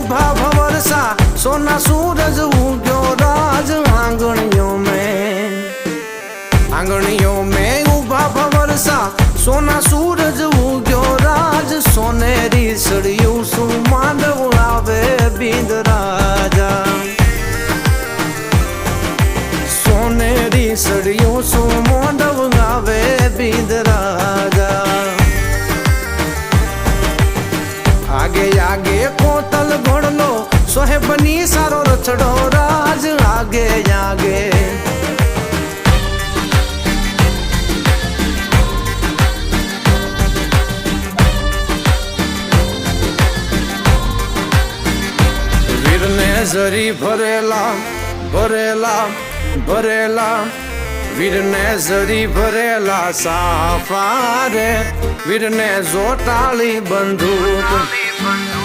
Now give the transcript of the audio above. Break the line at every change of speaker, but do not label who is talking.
उभा भंवरसा सोना सूरज उग्यो राज आंगणियों में उभा भंवरसा सोना सूरज उग्यो राज सोनेरी सड़ियों सु मांडव आवे बिंद राजा सोनेरी सड़ियों सु मांडव आवे बिंद राजा आगे आगे कोतल घोड़लो सोहेबनी सारो रचड़ो राज आगे आगे जरी भरेला भरेला भरेला वीर ने जरी भरेला साफा रे वीर ने जोटाली बंदूक